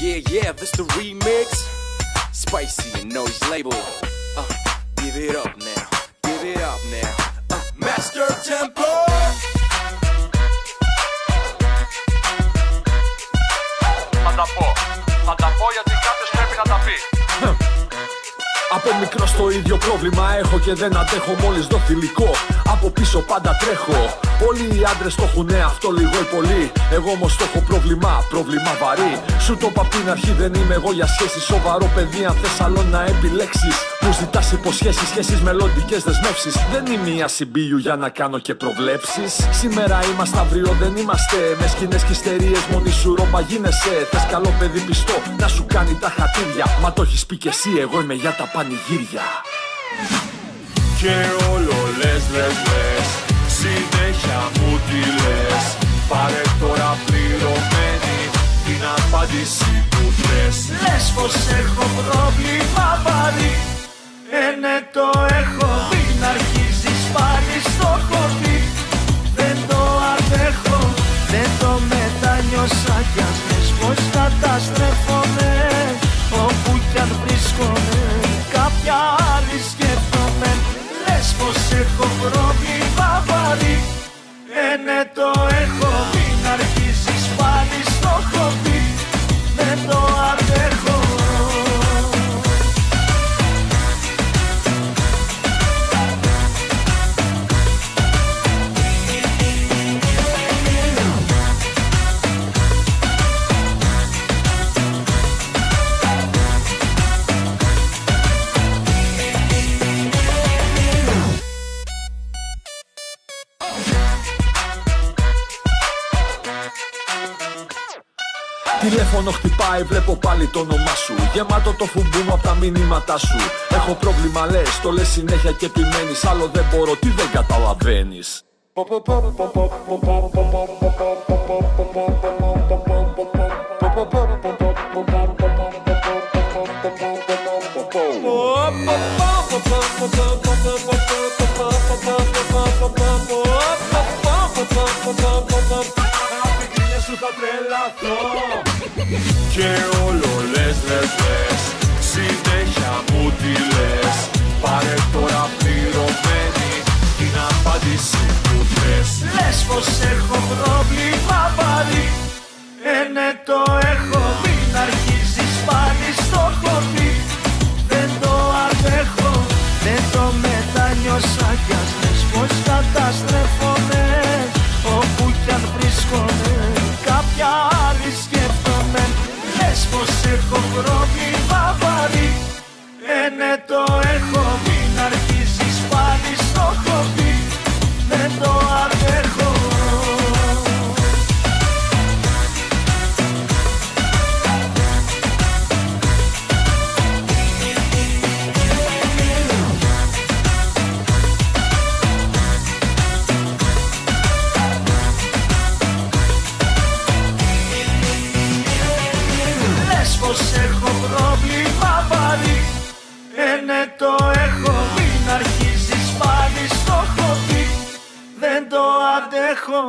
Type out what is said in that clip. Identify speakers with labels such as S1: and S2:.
S1: Yeah, this the remix. Spicy and Noise label. Give it up now. Give it up now. Master Tempo.
S2: Θα τα πω γιατί κάποιος πρέπει να τα πει.
S3: Από μικρό στο ίδιο πρόβλημα έχω και δεν αντέχω. Μόλις δω θηλυκό, από πίσω πάντα τρέχω. Όλοι οι άντρες το έχουνε αυτό λίγο ή πολύ. Εγώ όμως το έχω πρόβλημα βαρύ. Σου το είπα απ' την αρχή, δεν είμαι εγώ για σχέσεις. Σοβαρό παιδί αν θες άλλο να επιλέξεις. Μου ζητάς υποσχέσεις, σχέσεις, μελλοντικές δεσμεύσεις. Δεν είμαι μια συμπίου για να κάνω και προβλέψεις. Σήμερα είμαστε, αύριο δεν είμαστε. Με σκηνές και ιστερίες, μόνη σου ρόμπα γίνεσαι. Θες καλό παιδί πιστό να σου κάνει τα χατήρια. Μα το έχεις πει κι εσύ, εγώ είμαι για τα πανηγύρια.
S4: Και όλο λες, συνέχεια μου τι λες. Πάρε τώρα πληρωμένη την απάντηση που θες.
S5: Λες πως έχω πρόβλημα βαρύ. Ναι το έχω, μην αρχίζεις πάλι στο χωρί. Δεν το αντέχω, δεν το μετανιώσα κι αν λες πως καταστρέφομαι. Όπου κι αν βρίσκομαι, κάποια άλλη σκέφτομαι. Λες πως έχω πρόβλημα βαρύ. Ναι το έχω, μην αρχίζεις πάλι στο χωρί. Δεν το αντέχω.
S3: Τηλέφωνο χτυπάει, βλέπω πάλι το όνομά σου. Γεμάτο το φουμπούμ απ' τα μηνύματά σου. Έχω πρόβλημα λες, το λες συνέχεια και επιμένεις. Άλλο δεν μπορώ, τι δεν καταλαβαίνεις.
S4: Και όλο λες, συνέχεια μου τι λες. Πάρε τώρα πληρωμένη την απάντηση που θες.
S5: Λες πως έχω πρόβλημα βαρύ. Ναι το έχω, μην αρχίζεις πάλι στο χωρί. Δεν το αντέχω, δεν το μετανιώσα κι ας λες πως καταστρέφομαι. Όπου κι αν βρίσκομαι, κάποια άλλη σκέφτομαι. Λες πως έχω πρόβλημα βαρύ. Ναι το έχω, μην αρχίζεις πάλι στο χωρί. Δεν το αντέχω. Πως έχω πρόβλημα βαρύ. Ναι το έχω, μην αρχίζεις πάλι στο χωρί. Δεν το αντέχω.